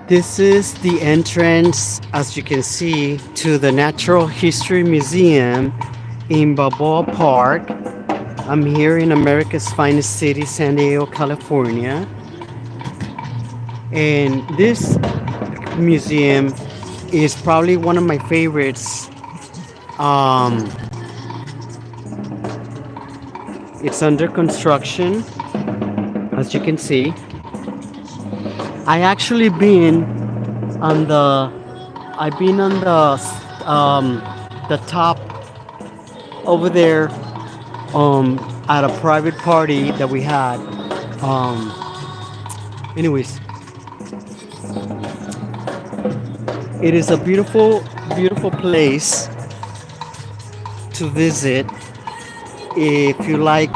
This is the entrance, as you can see, to the Natural History Museum in Balboa Park. I'm here in America's finest city, San Diego, California. And this museum is probably one of my favorites. Um, it's under construction, as you can see. I actually been on the I've been on the top over there at a private party that we had. Um, anyways, it is a beautiful, beautiful place to visit if you like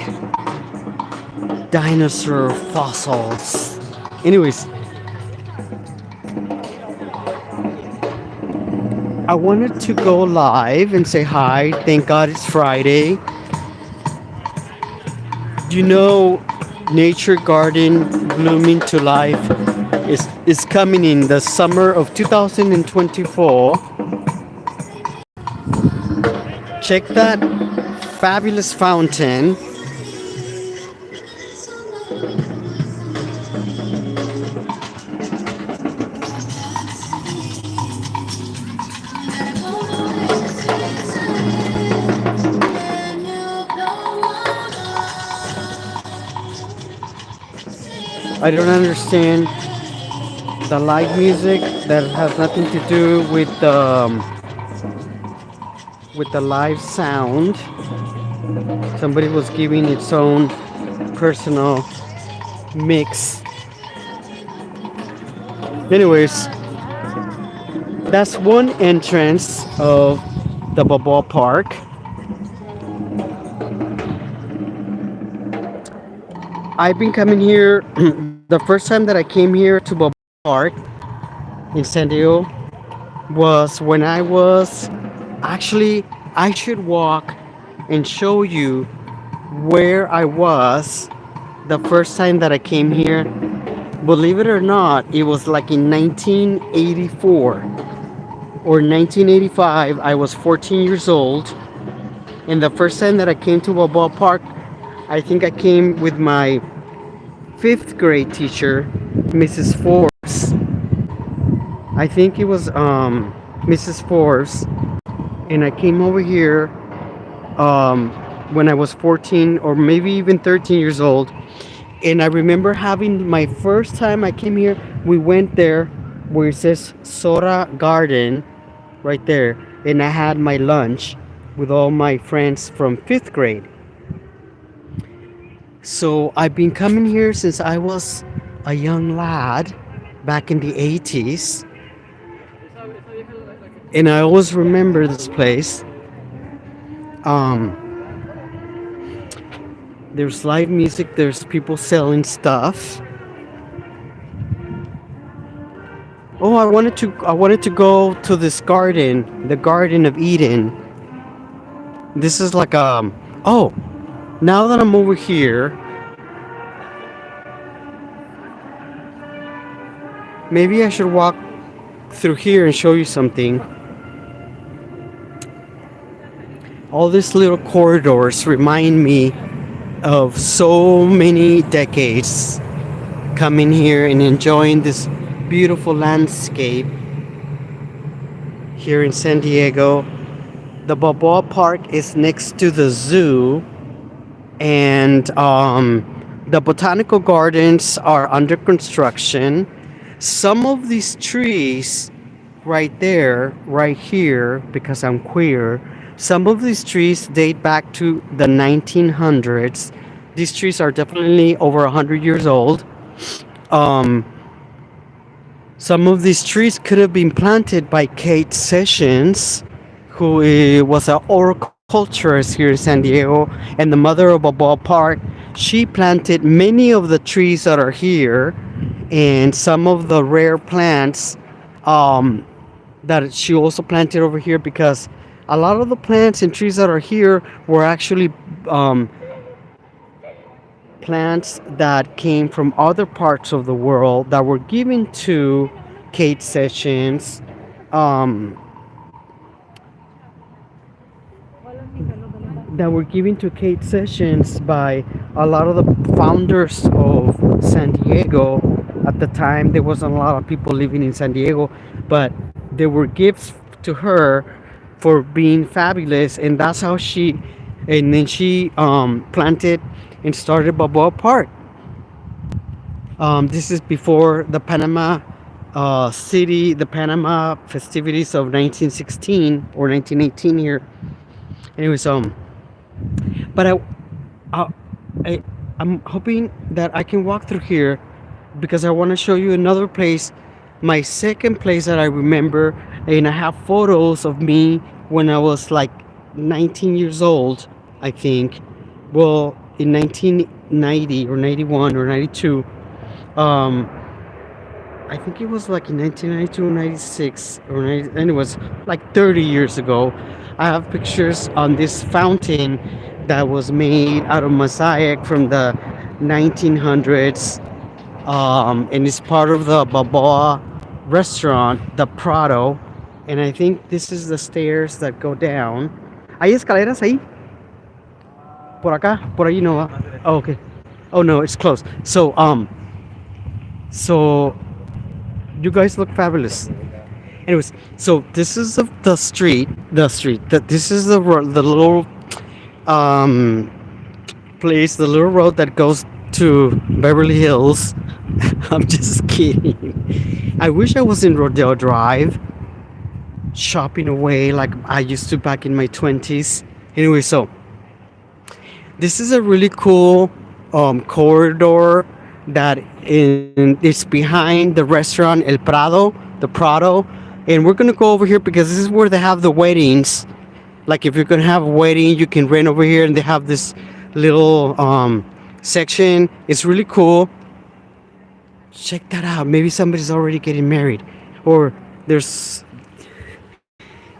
dinosaur fossils. Anyways, I wanted to go live and say hi. Thank God it's Friday. You know, Nature Garden Blooming to Life is coming in the summer of 2024. Check that fabulous fountain. I don't understand the live music that has nothing to do with the live sound. Somebody was giving its own personal mix. Anyways, that's one entrance of the Balboa Park. I've been coming here. The first time that I came here to Balboa Park in San Diego was when I was actually, I should walk and show you where I was the first time that I came here. Believe it or not, it was like in 1984 or 1985. I was 14 years old, and the first time that I came to Balboa Park, I think I came with my fifth grade teacher, Mrs. Forbes. I think it was Mrs. Forbes, and I came over here when I was 14 or maybe even 13 years old. And I remember having my first time I came here, we went there where it says Sora Garden right there, and I had my lunch with all my friends from fifth grade. So I've been coming here since I was a young lad back in the 80s. And I always remember this place. There's live music, there's people selling stuff. Oh, I wanted to go to this garden, the Garden of Eden. This is like oh, now that I'm over here, maybe I should walk through here and show you something. All these little corridors remind me of so many decades coming here and enjoying this beautiful landscape here in San Diego. The Balboa Park is next to the zoo, and the botanical gardens are under construction. Some of these trees right there, right here, because I'm queer, some of these trees date back to the 1900s. These trees are definitely over 100 years old. Um, some of these trees could have been planted by Kate Sessions, who was an horticulturist here in San Diego and the mother of Balboa Park. She planted many of the trees that are here, and some of the rare plants that she also planted over here, because a lot of the plants and trees that are here were actually plants that came from other parts of the world that were given to Kate sessions, um, that were given to Kate Sessions by a lot of the founders of San Diego. At the time, there wasn't a lot of people living in San Diego, but there were gifts to her for being fabulous, and that's how and then she planted and started Balboa Park. This is before the the Panama festivities of 1916 or 1918 here. Anyways, but I, I I'm hoping that I can walk through here because I want to show you another place, my second place that I remember, and I have photos of me when I was like 19 years old, I think. Well, in 1990 or 91 or 92. Um, I think it was like in 1992 or 96 or 90, and it was like 30 years ago. I have pictures on this fountain that was made out of mosaic from the 1900s, and it's part of the Balboa restaurant, the Prado. And I think this is the stairs that go down. ¿Hay escaleras ahí? Por acá? Por ahí no va. Oh, okay. Oh no, it's closed. So you guys look fabulous. Anyways, so this is the street, that this is the little um place, the little road that goes to Beverly Hills. I'm just kidding. I wish I was in Rodeo Drive shopping away like I used to back in my 20s. Anyway, so this is a really cool corridor that it's behind the restaurant El Prado, the Prado, and we're gonna go over here because this is where they have the weddings. Like if you're gonna have a wedding, you can rent over here, and they have this little section. It's really cool. Check that out. Maybe somebody's already getting married, or there's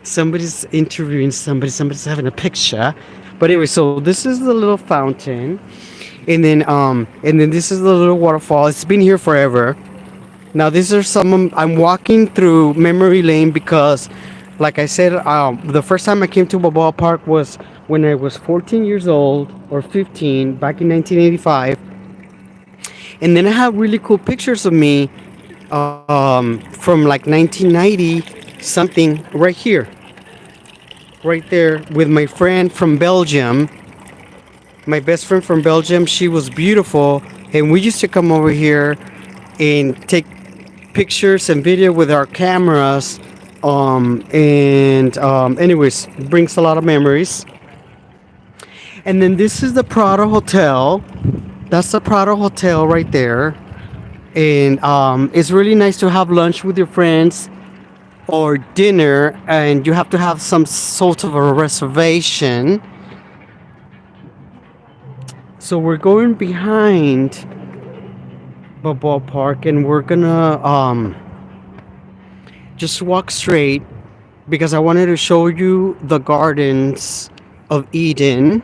somebody's interviewing somebody's having a picture. But anyway, so this is the little fountain, and then this is the little waterfall. It's been here forever. Now these are I'm walking through memory lane because, like I said, the first time I came to Balboa Park was when I was 14 years old or 15 back in 1985. And then I have really cool pictures of me from like 1990 something right here, right there with my friend from Belgium. My best friend from Belgium, she was beautiful, and we used to come over here and take pictures and video with our cameras. Anyways, brings a lot of memories. And then this is the Prado Hotel. That's the Prado Hotel right there. And it's really nice to have lunch with your friends or dinner, and you have to have some sort of a reservation. So we're going behind Balboa Park, and we're gonna just walk straight because I wanted to show you the gardens of Eden.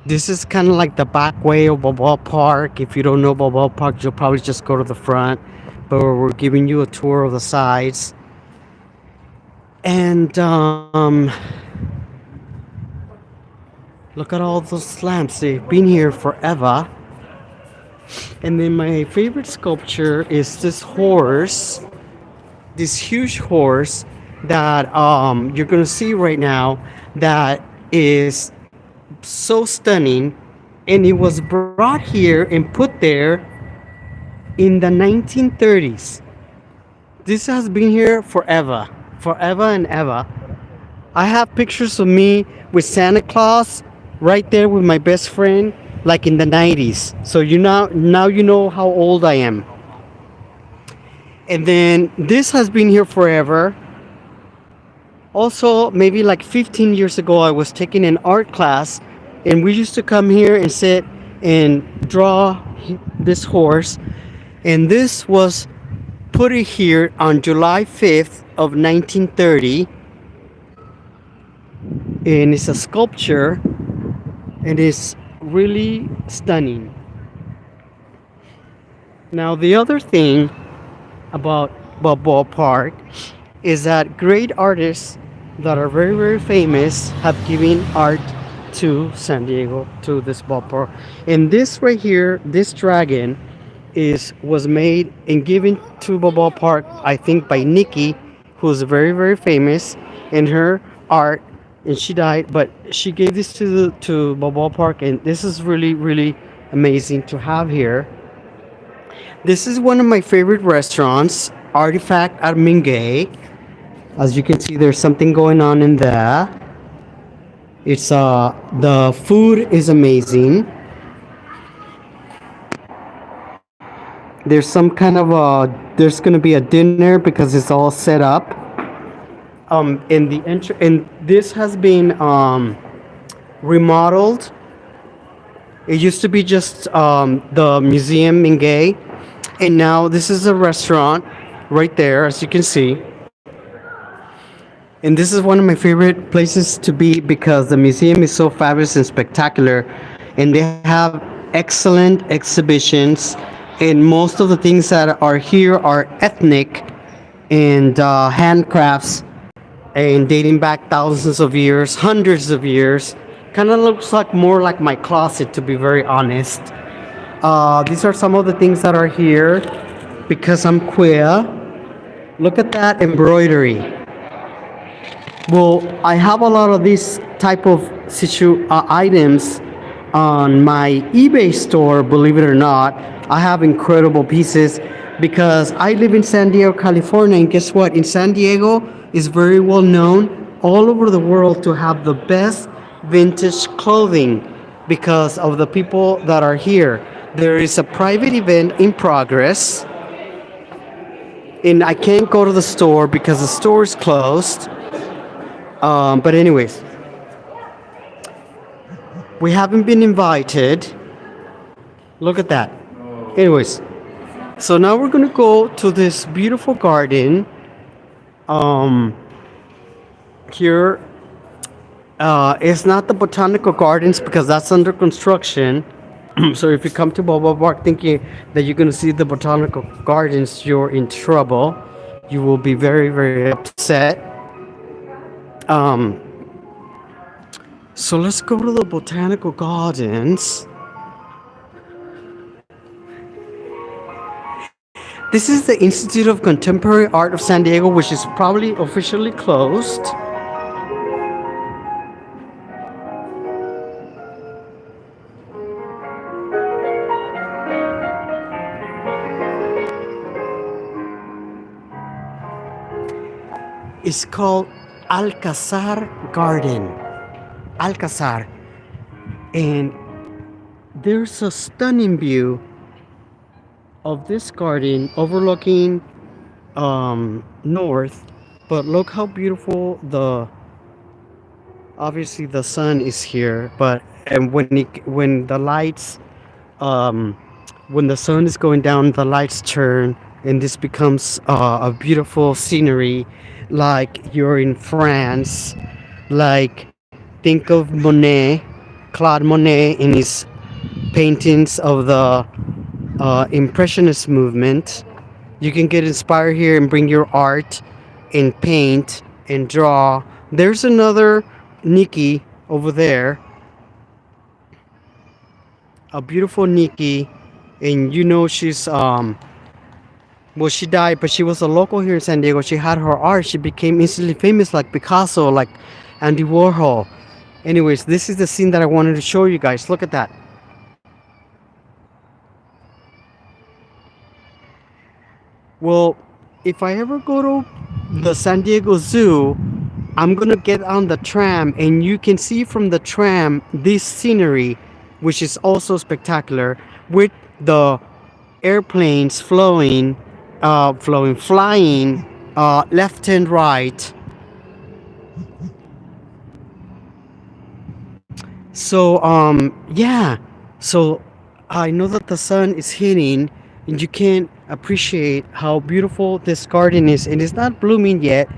This is kind of like the back way of Balboa Park. If you don't know Balboa Park, you'll probably just go to the front, but we're giving you a tour of the sides. And look at all those lamps. They've been here forever. And then my favorite sculpture is this horse, this huge horse that you're gonna see right now, that is so stunning, and it was brought here and put there in the 1930s. This has been here forever and ever. I have pictures of me with Santa Claus right there with my best friend, like in the 90s. So now you know how old I am. And then this has been here forever. Also, maybe like 15 years ago, I was taking an art class, and we used to come here and sit and draw this horse. And this was put here on July 5th of 1930. And it's a sculpture, and it's really stunning. Now the other thing about Balboa Park is that great artists that are very, very famous have given art to San Diego, to this ballpark. And this right here, this dragon, is was made and given to Balboa Park, I think, by Nikki, who's very, very famous in her art. And she died, but she gave this to Balboa Park, and this is really, really amazing to have here. This is one of my favorite restaurants, Artifact at Mingay. As you can see, there's something going on in there. It's the food is amazing. There's some kind of there's gonna be a dinner because it's all set up. In the and this has been remodeled. It used to be just the museum in Gay, and now this is a restaurant right there, as you can see. And this is one of my favorite places to be because the museum is so fabulous and spectacular, and they have excellent exhibitions. And most of the things that are here are ethnic and handcrafts, and dating back thousands of years, hundreds of years. Kind of looks like more like my closet, to be very honest. These are some of the things that are here because I'm queer. Look at that embroidery. Well, I have a lot of these type of items on my eBay store. Believe it or not, I have incredible pieces because I live in San Diego, California, and guess what? In San Diego is very well known all over the world to have the best vintage clothing because of the people that are here. There is a private event in progress, and I can't go to the store because the store is closed. But anyways, we haven't been invited. Look at that. Anyways, so now we're gonna go to this beautiful garden. Here, it's not the botanical gardens because that's under construction. So if you come to Balboa Park thinking that you're gonna see the botanical gardens, you're in trouble. You will be very, very upset. Um, so let's go to the botanical gardens. This is the Institute of Contemporary Art of San Diego, which is probably officially closed. It's called Alcazar Garden. Alcazar. And there's a stunning view of this garden overlooking north, but look how beautiful the obviously the sun is here, but and when the lights when the sun is going down, the lights turn, and this becomes a beautiful scenery, like you're in France. Like, think of Monet, Claude Monet, in his paintings of the Impressionist movement. You can get inspired here and bring your art and paint and draw. There's another Nikki over there, a beautiful Nikki, and you know she's well, she died, but she was a local here in San Diego. She had her art. She became instantly famous, like Picasso, like Andy Warhol. Anyways, this is the scene that I wanted to show you guys. Look at that. Well, if I ever go to the San Diego Zoo, I'm gonna get on the tram, and you can see from the tram this scenery, which is also spectacular, with the airplanes flying left and right. So yeah, so I know that the sun is hitting, and you can't appreciate how beautiful this garden is, and it's not blooming yet,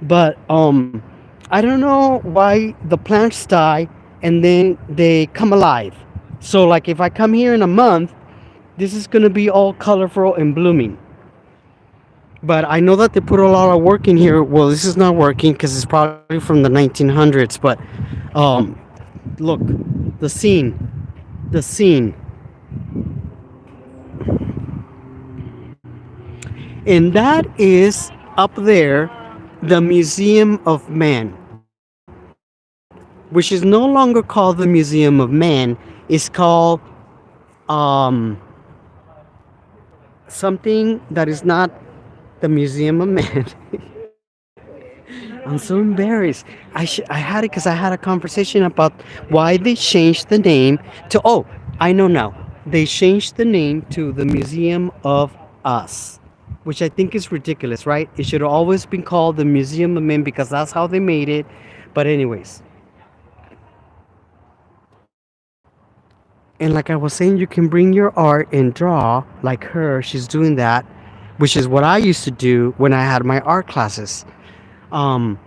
but I don't know why the plants die and then they come alive. So like if I come here in a month, this is gonna be all colorful and blooming. But I know that they put a lot of work in here. Well, this is not working because it's probably from the 1900s. But um, look, the scene, the scene, and that is up there, the Museum of Man, which is no longer called the Museum of Man. It's called um, something that is not the Museum of Man. I'm so embarrassed. I had it because I had a conversation about why they changed the name to. Oh, I know now. They changed the name to the Museum of Us, which I think is ridiculous, right? It should have always been called the Museum of Men because that's how they made it. But anyways, and like I was saying, you can bring your art and draw like her. She's doing that, which is what I used to do when I had my art classes. Um,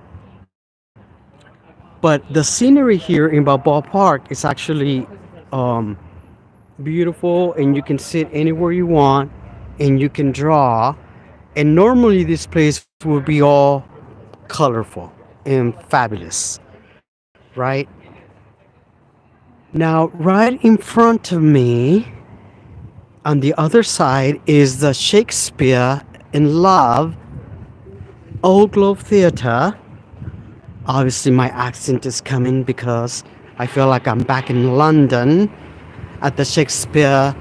but the scenery here in Balboa Park is actually um, beautiful, and you can sit anywhere you want, and you can draw. And normally, this place would be all colorful and fabulous, right? Now, right in front of me, on the other side, is the Shakespeare in Love Old Globe Theater. Obviously, my accent is coming because I feel like I'm back in London at the Shakespearean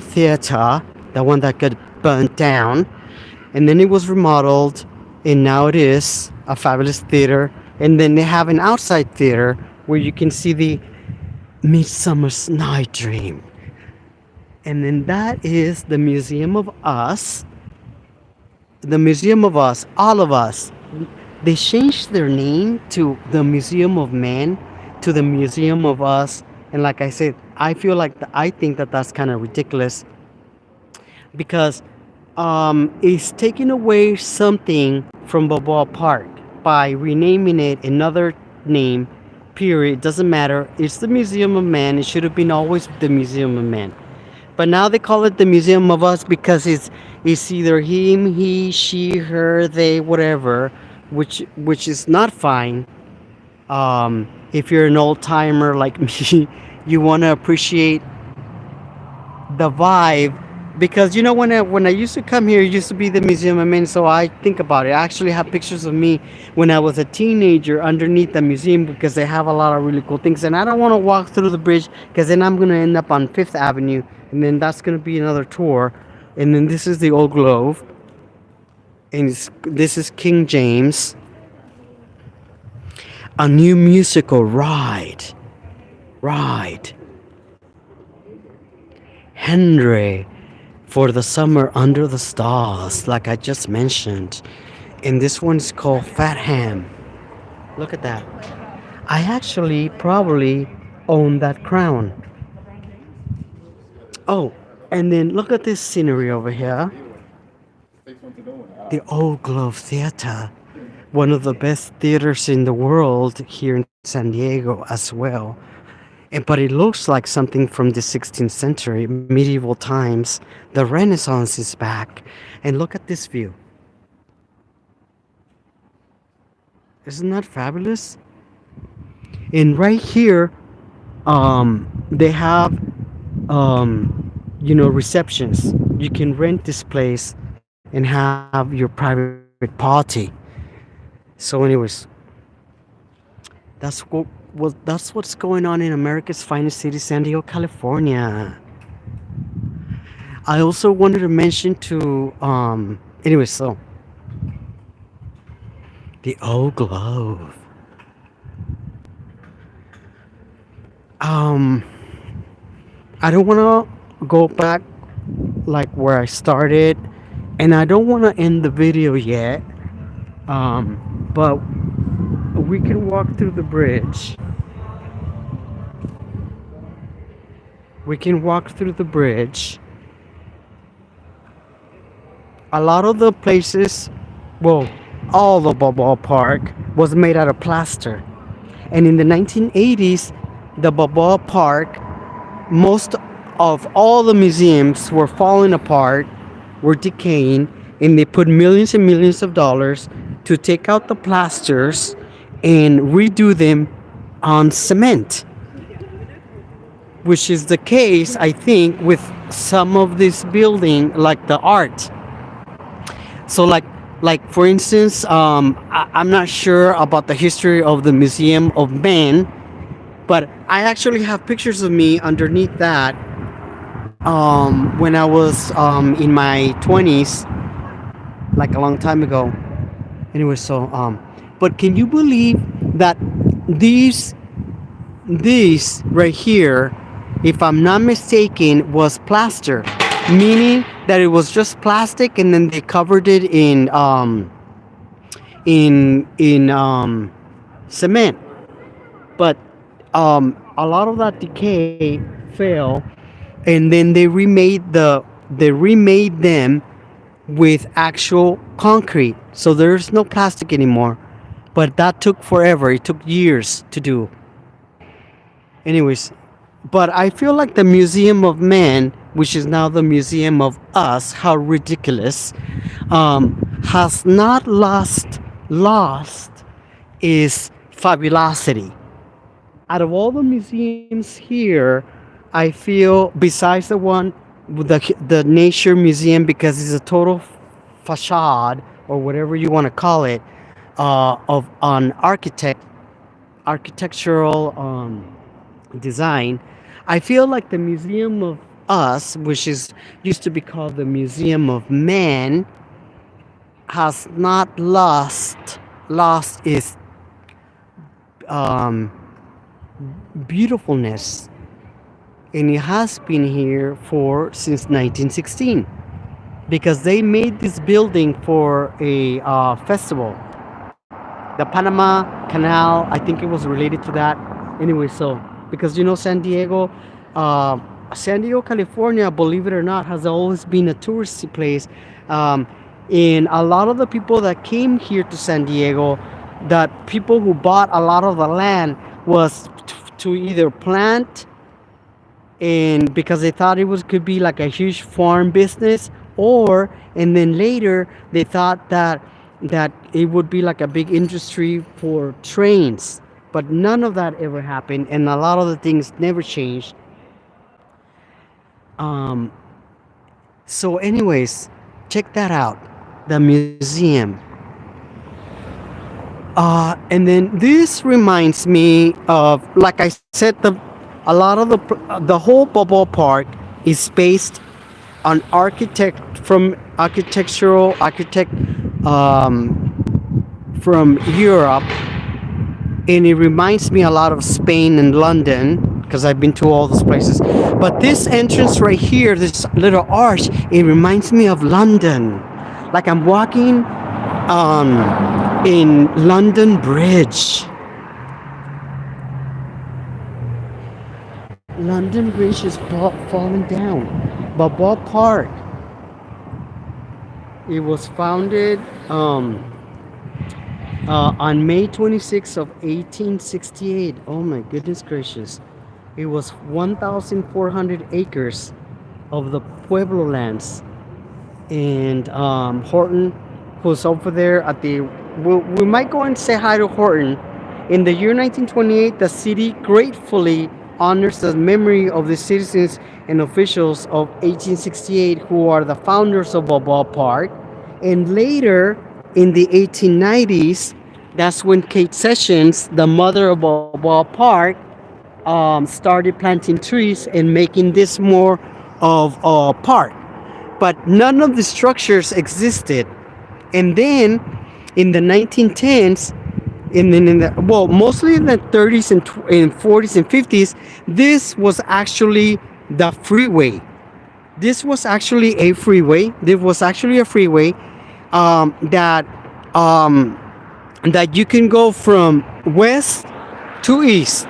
Theater, the one that got burnt down, and then it was remodeled, and now it is a fabulous theater. And then they have an outside theater where you can see the Midsummer's Night Dream, and then that is the Museum of Us. The Museum of Us, all of us. They changed their name to the Museum of Man to the Museum of Us. And like I said, I feel like I think that that's kind of ridiculous because it's taking away something from Balboa Park by renaming it another name. Period. Doesn't matter. It's the Museum of Man. It should have been always the Museum of Man. But now they call it the Museum of Us because it's either him, he, she, her, they, whatever, which is not fine. If you're an old timer like me, you want to appreciate the vibe because you know when I used to come here, it used to be the Museum of Men. So I think about it. I actually have pictures of me when I was a teenager underneath the museum because they have a lot of really cool things. And I don't want to walk through the bridge because then I'm gonna end up on Fifth Avenue, and then that's gonna be another tour. And then this is the Old Globe, and this is King James, a new musical ride. Henry for the summer under the stars, like I just mentioned. And this one's called Fat Ham. Look at that. I actually probably own that crown. Oh, and then look at this scenery over here. The Old Globe Theater, one of the best theaters in the world here in San Diego as well. But it looks like something from the 16th century, medieval times. The Renaissance is back. And look at this view. Isn't that fabulous? And right here, they have, receptions. You can rent this place and have your private party. So, anyways, that's what's going on in America's finest city, San Diego, California. I also wanted to mention to so the Old Globe. Um, I don't want to go back like where I started, and I don't want to end the video yet. But we can walk through the bridge. We can walk through the bridge. A lot of the places, well, all the Balboa Park was made out of plaster. And in the 1980s, the Balboa Park, most of all the museums were falling apart, were decaying, and they put millions and millions of dollars to take out the plasters and redo them on cement, which is the case, I think, with some of this building, like the art. So, like for instance, I'm not sure about the history of the Museum of Man, but I actually have pictures of me underneath that when I was in my 20s, like a long time ago. Anyway, so but can you believe that these this right here, if I'm not mistaken, was plaster, meaning that it was just plastic and then they covered it in cement. But a lot of that decay fell, and then they remade them with actual concrete. So there's no plastic anymore. But that took forever. It took years to do. Anyways, but I feel like the Museum of Man, which is now the Museum of Us, how ridiculous, has not lost is fabulosity. Out of all the museums here, I feel besides the one with the Nature Museum, because it's a total facade or whatever you want to call it, of an architectural design. I feel like the Museum of Us, which is used to be called the Museum of Man, has not lost its um, beautifulness, and it has been here for since 1916, because they made this building for a festival, the Panama Canal. I think it was related to that. Anyway, so because uh, San Diego, California, believe it or not, has always been a touristy place. Um, and a lot of the people that came here to San Diego, that people who bought a lot of the land was to either plant, and because they thought it was could be like a huge farm business, or and then later they thought that it would be like a big industry for trains. But none of that ever happened, and a lot of the things never changed. um so anyways, check that out, the museum. And then this reminds me of, like I said, a lot of the whole Balboa Park is based on architect from Europe, and it reminds me a lot of Spain and London, because I've been to all those places. But this entrance right here, this little arch, it reminds me of London, like I'm walking in London Bridge. London Bridge is falling down. Balboa Park. It was founded on May 26th of 1868. Oh my goodness gracious! It was 1,400 acres of the Pueblo lands, and Horton, who's over there at the. We might go and say hi to Horton. In the year 1928, the city gratefully honors the memory of the citizens and officials of 1868 who are the founders of Balboa Park. And later, in the 1890s, that's when Kate Sessions, the mother of Balboa Park, started planting trees and making this more of a park. But none of the structures existed. And then in the 1910s, and then mostly in the 30s and 40s and 50s, this was actually the freeway. This was actually a freeway. There was actually a freeway that that you can go from west to east.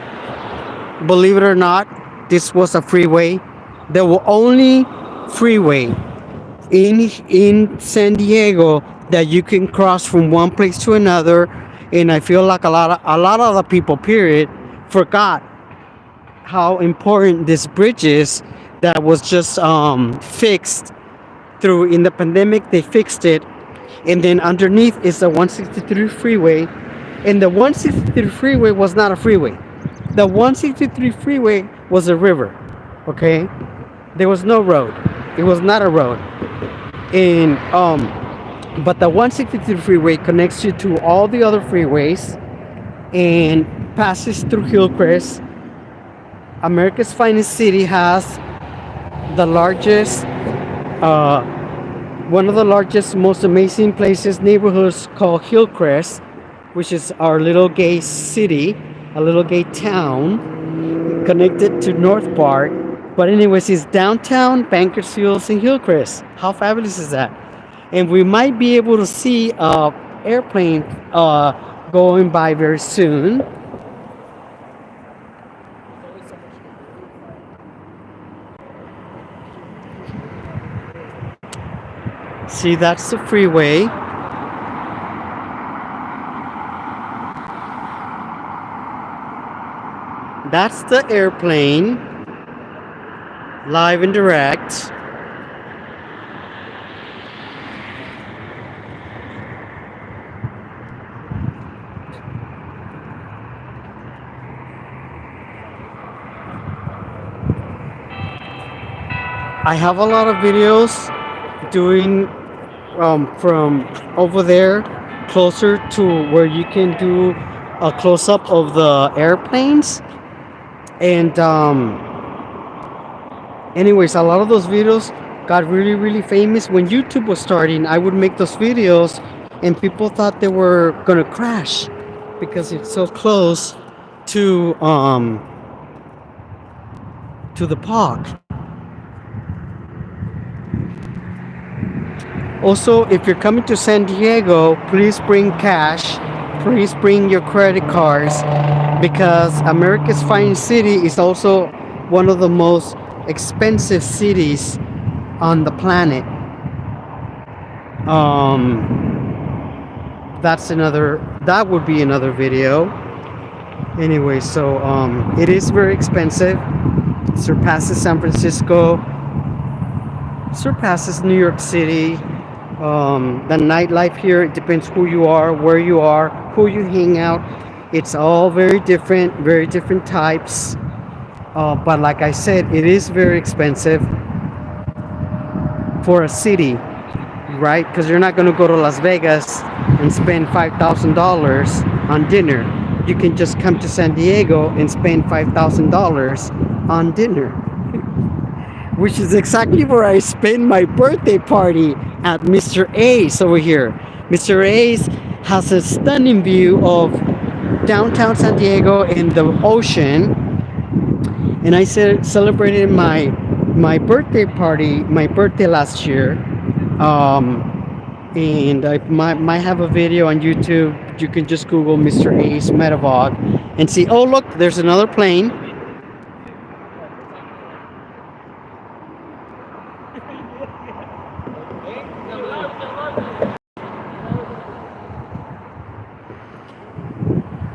Believe it or not, this was a freeway. There were only freeway in San Diego that you can cross from one place to another. And I feel like a lot of the people, period, forgot how important this bridge is, that was just fixed through in the pandemic they fixed it, and then underneath is the 163 freeway, and the 163 freeway was not a freeway. The 163 freeway was a river. Okay, there was no road. It was not a road. And but the 163 freeway connects you to all the other freeways and passes through Hillcrest. America's finest city has the largest, one of the largest, most amazing places, neighborhoods called Hillcrest, which is our little gay city, a little gay town connected to North Park. But anyways, it's downtown, Bakersfield, and Hillcrest. How fabulous is that? And we might be able to see a airplane going by very soon. See, that's the freeway. That's the airplane, live and direct. I have a lot of videos doing from over there closer to where you can do a close-up of the airplanes. And anyways, a lot of those videos got really famous when YouTube was starting. I would make those videos and people thought they were gonna crash because it's so close to the park. Also, if you're coming to San Diego, please bring cash. Please bring your credit cards, because America's finest city is also one of the most expensive cities on the planet. That would be another video. Anyway, so it is very expensive. It surpasses San Francisco, surpasses New York City. The nightlife here, it depends who you are, where you are, who you hang out. It's all very different types. But like I said, it is very expensive for a city, right? Because you're not going to go to Las Vegas and spend $5,000 on dinner. You can just come to San Diego and spend $5,000 on dinner, which is exactly where I spent my birthday party at Mr. A's over here. Mr. A's has a stunning view of downtown San Diego and the ocean. And I celebrated my birthday party, my birthday last year. And I might have a video on YouTube. You can just Google Mr. A's Medavog and see, oh look, there's another plane.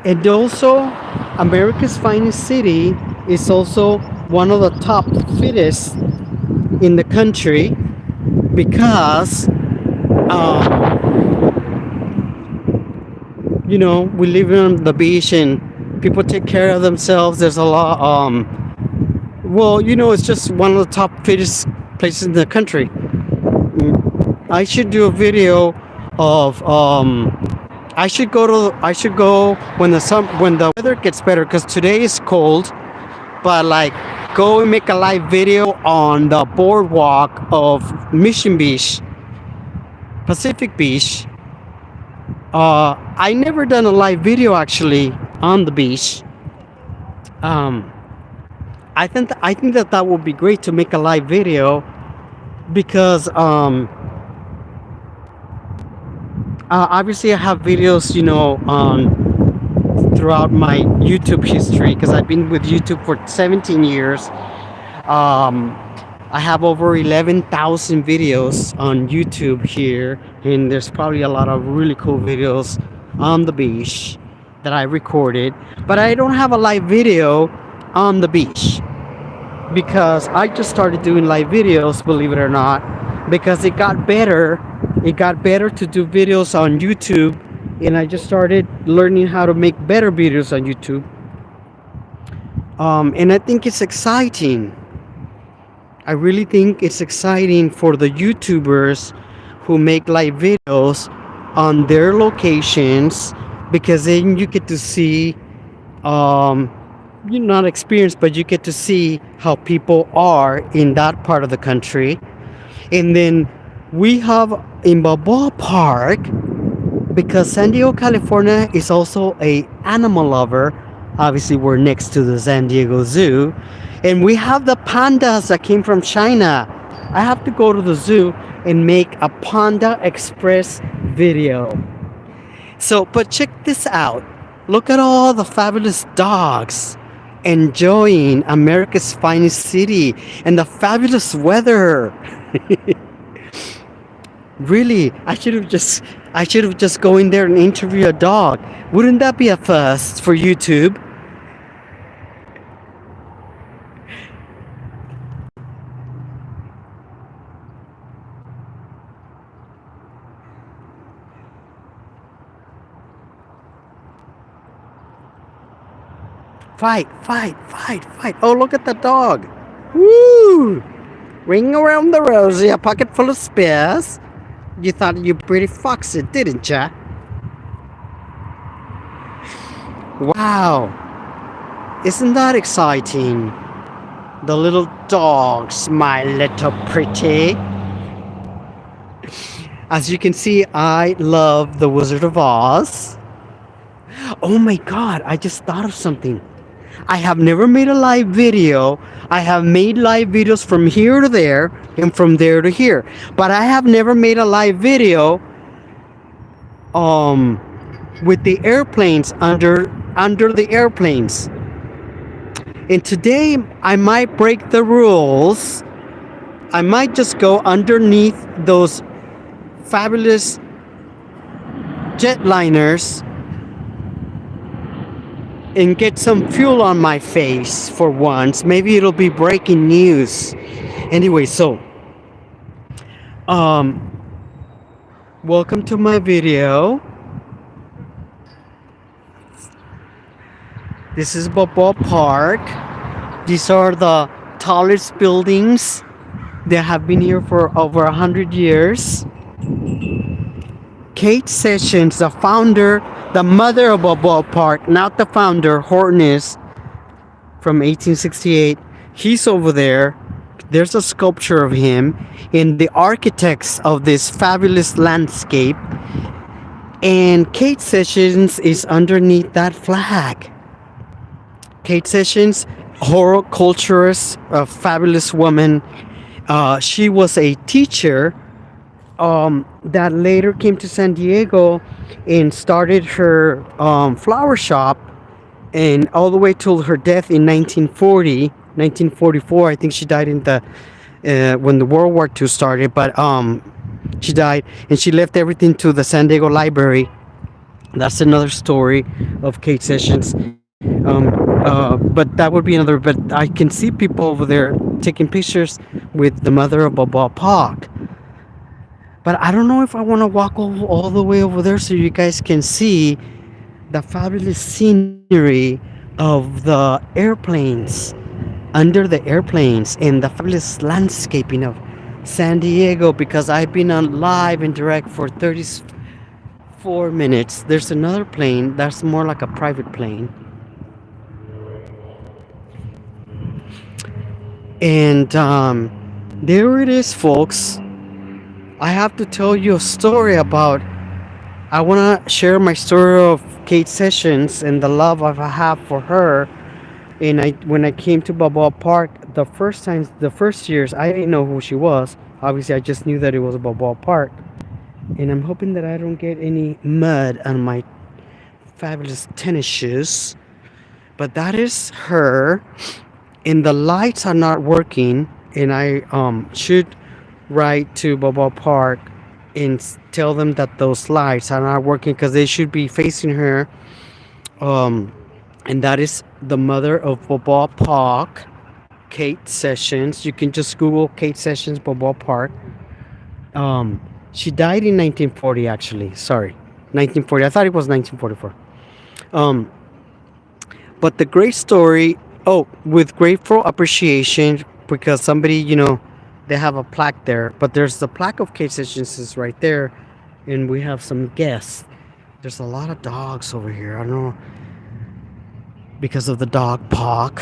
And also, America's finest city is also one of the top fittest in the country, because you know, we live on the beach and people take care of themselves. There's a lot well, you know, it's just one of the top fittest places in the country. I should do a video of I should go when the weather gets better, because today is cold. But like, go and make a live video on the boardwalk of Mission Beach, Pacific Beach. I never done a live video actually on the beach. I think that would be great to make a live video, because obviously I have videos, you know, throughout my YouTube history, because I've been with YouTube for 17 years. I have over 11,000 videos on YouTube here, and there's probably a lot of really cool videos on the beach that I recorded. But I don't have a live video on the beach, because I just started doing live videos, believe it or not. because it got better. It got better to do videos on YouTube, and I just started learning how to make better videos on YouTube. And I think it's exciting. I really think it's exciting for the YouTubers who make live videos on their locations, because then you get to see, um, you're not experienced, but you get to see how people are in that part of the country. And then we have in Balboa Park, because San Diego, California is also a animal lover. Obviously, we're next to the San Diego Zoo, and we have the pandas that came from China. I have to go to the zoo and make a Panda Express video. So, but check this out. Look at all the fabulous dogs enjoying America's finest city and the fabulous weather. Really, I should have just go in there and interview a dog. Wouldn't that be a first for YouTube? Fight, fight, fight, fight. Oh, look at the dog. Woo! Ring around the rosy, a pocket full of spears. You thought you pretty foxy, didn't ya? Wow. Isn't that exciting? The little dogs, my little pretty. As you can see, I love The Wizard of Oz. Oh my god, I just thought of something. I have never made a live video. I have made live videos from here to there and from there to here. But I have never made a live video with the airplanes under the airplanes. And today I might break the rules. I might just go underneath those fabulous jetliners and get some fuel on my face for once. Maybe it'll be breaking news. Anyway, so welcome to my video. This is Balboa Park. These are the tallest buildings that have been here for over 100 years. Kate Sessions, the founder, the mother of Balboa Park, not the founder, Horton from 1868. He's over there. There's a sculpture of him in the architects of this fabulous landscape. And Kate Sessions is underneath that flag. Kate Sessions, horticulturist, a fabulous woman. She was a teacher that later came to San Diego and started her flower shop, and all the way till her death in 1944. I think she died in the when the World War II started, but she died and she left everything to the San Diego Library. That's another story of Kate Sessions. But that would be another. But I can see people over there taking pictures with the mother of Balboa Park. But I don't know if I want to walk all the way over there so you guys can see the fabulous scenery of the airplanes, under the airplanes, and the fabulous landscaping of San Diego, because I've been on live and direct for 34 minutes. There's another plane that's more like a private plane. And there it is, folks. I have to tell you a story about. I want to share my story of Kate Sessions and the love I have for her. And when I came to Balboa Park the first years, I didn't know who she was. Obviously, I just knew that it was Balboa Park. And I'm hoping that I don't get any mud on my fabulous tennis shoes. But that is her. And the lights are not working. And I should write to Balboa Park and tell them that those lights are not working, because they should be facing her. And that is the mother of Balboa Park, Kate Sessions. You can just Google Kate Sessions Balboa Park. Um, she died in 1940, actually. Sorry, 1940. I thought it was 1944. Um, but the great story. Oh, with grateful appreciation because somebody, they have a plaque there. But there's the plaque of Kate Sessions is right there, and we have some guests. There's a lot of dogs over here. I don't know because of the dog park.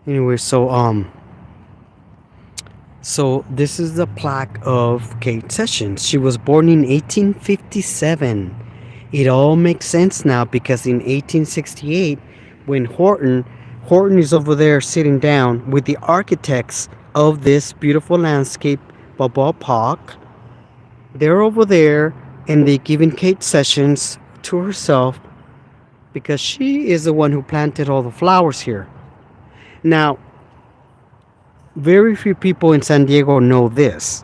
Anyway, so this is the plaque of Kate Sessions. She was born in 1857. It all makes sense now because in 1868, when Horton is over there sitting down with the architects of this beautiful landscape, Balboa Park. They're over there and they giving Kate Sessions to herself because she is the one who planted all the flowers here. Now, very few people in San Diego know this.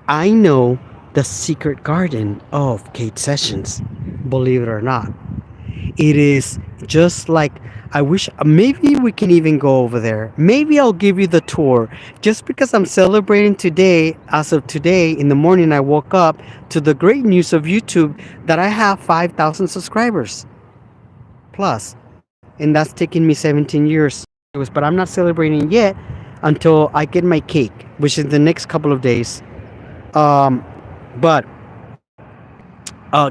I know the secret garden of Kate Sessions, believe it or not. It is just like I wish maybe we can even go over there. Maybe I'll give you the tour just because I'm celebrating today. As of today in the morning, I woke up to the great news of YouTube that I have 5,000 subscribers plus, and that's taken me 17 years. But I'm not celebrating yet until I get my cake, which is the next couple of days. Um, but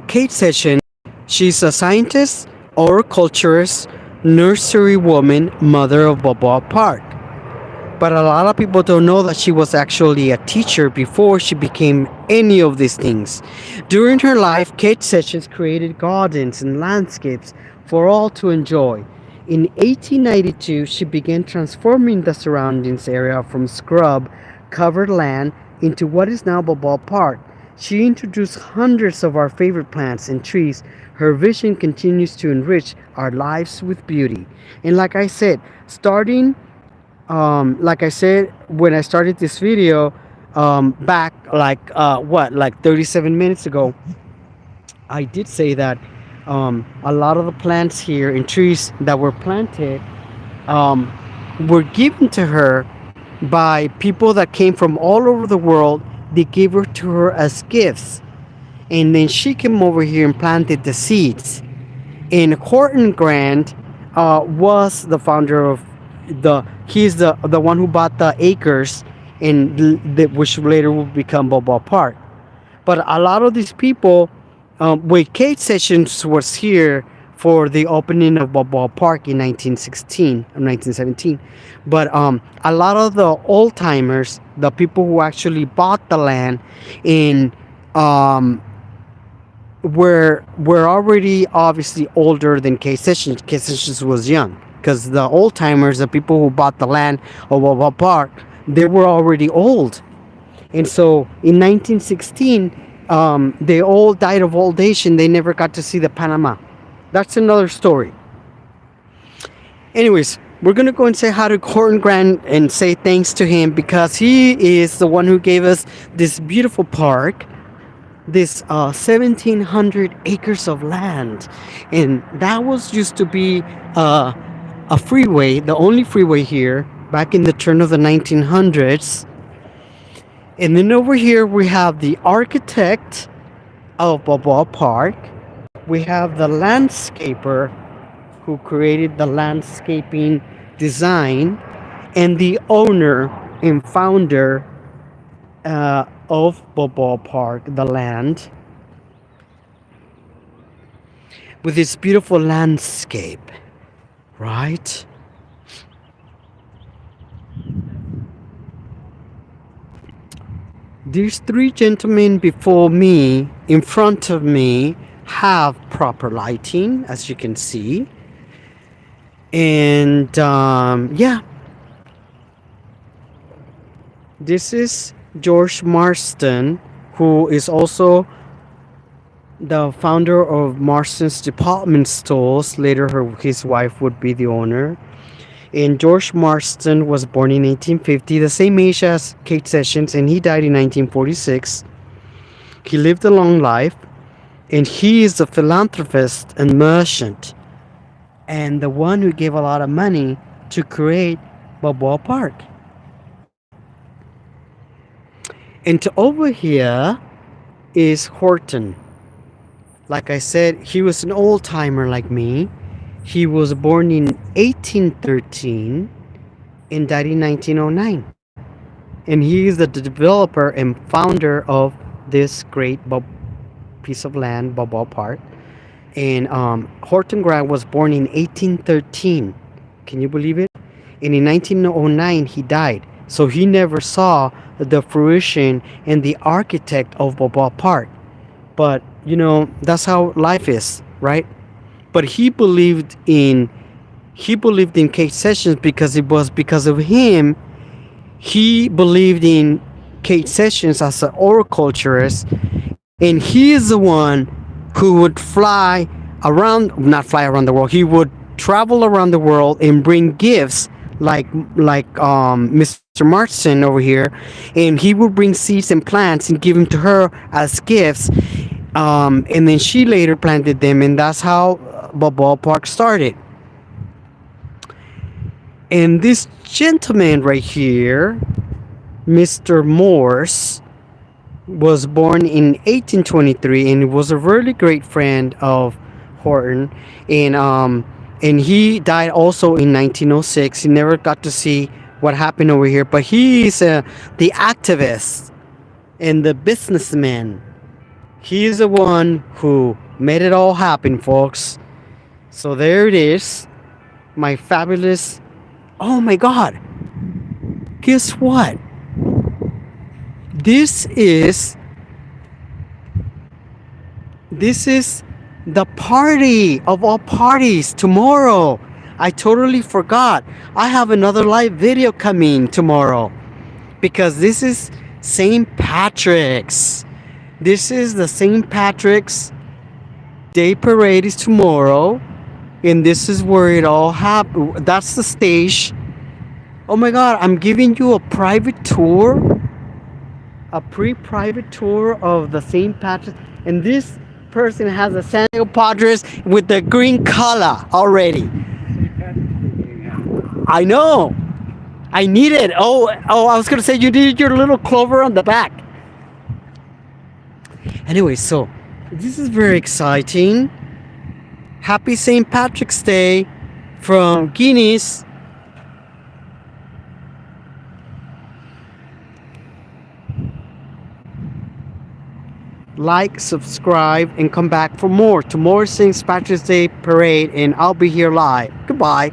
Kate Sessions, she's a scientist, horticulturist, nursery woman, mother of Balboa Park. But a lot of people don't know that she was actually a teacher before she became any of these things. During her life, Kate Sessions created gardens and landscapes for all to enjoy. In 1892, she began transforming the surroundings area from scrub covered land into what is now Balboa Park. She introduced hundreds of our favorite plants and trees. Her vision continues to enrich our lives with beauty. And like I said, when I started this video, back like 37 minutes ago, I did say that a lot of the plants here and trees that were planted um, were given to her by people that came from all over the world. They gave her to her as gifts, and then she came over here and planted the seeds. And Horton Grant was the founder of he's the one who bought the acres, and which later will become Balboa Park. But a lot of these people, wait, Kate Sessions was here for the opening of Balboa Park in 1916 or 1917. But a lot of the old timers, the people who actually bought the land in were already obviously older than Kate Sessions. Kate Sessions was young because the old timers, the people who bought the land of Balboa Park, they were already old. And so in 1916, they all died of old age and they never got to see the Panama. That's another story. Anyways, we're going to go and say hi to Horton Grant and say thanks to him because he is the one who gave us this beautiful park, this 1,700 acres of land. And that was used to be a freeway, the only freeway here back in the turn of the 1900s. And then over here we have the architect of Balboa Park. We have the landscaper who created the landscaping design, and the owner and founder of Balboa Park, the land, with this beautiful landscape, right? These three gentlemen before me, in front of me, have proper lighting, as you can see. And yeah, this is George Marston, who is also the founder of Marston's Department Stores. Later, his wife would be the owner. And George Marston was born in 1850, the same age as Kate Sessions, and he died in 1946. He lived a long life, and he is a philanthropist and merchant, and the one who gave a lot of money to create Balboa Park. And to over here is Horton. Like I said, he was an old timer like me. He was born in 1813 and died in 1909. And he is the developer and founder of this great piece of land, Balboa Park. And Horton Grant was born in 1813. Can you believe it? And in 1909, he died. So he never saw the fruition and the architect of Balboa Park. But, that's how life is, right? But he believed in Kate Sessions because it was because of him. He believed in Kate Sessions as an horticulturist, and he is the one who would not fly around the world. He would travel around the world and bring gifts like Mr. Marston over here, and he would bring seeds and plants and give them to her as gifts. And then she later planted them, and that's how Balboa Park started. And this gentleman right here, Mr. Morse, was born in 1823 and was a really great friend of Horton. And he died also in 1906. He never got to see what happened over here, but he's the activist and the businessman. He's the one who made it all happen, folks. So there it is, my fabulous. Oh my God! Guess what? This is the party of all parties tomorrow. I totally forgot. I have another live video coming tomorrow because this is St. Patrick's. This is the St. Patrick's Day Parade is tomorrow, and this is where it all happened. That's the stage. Oh my God! I'm giving you a private tour. A pre-private tour of the St. Patrick's, and this person has a San Diego Padres with the green color already. I know. I need it. Oh, I was gonna say you needed your little clover on the back. Anyway, so this is very exciting. Happy St. Patrick's Day from Guinness. Like, subscribe, and come back for more. Tomorrow's St. Patrick's Day Parade, and I'll be here live. Goodbye.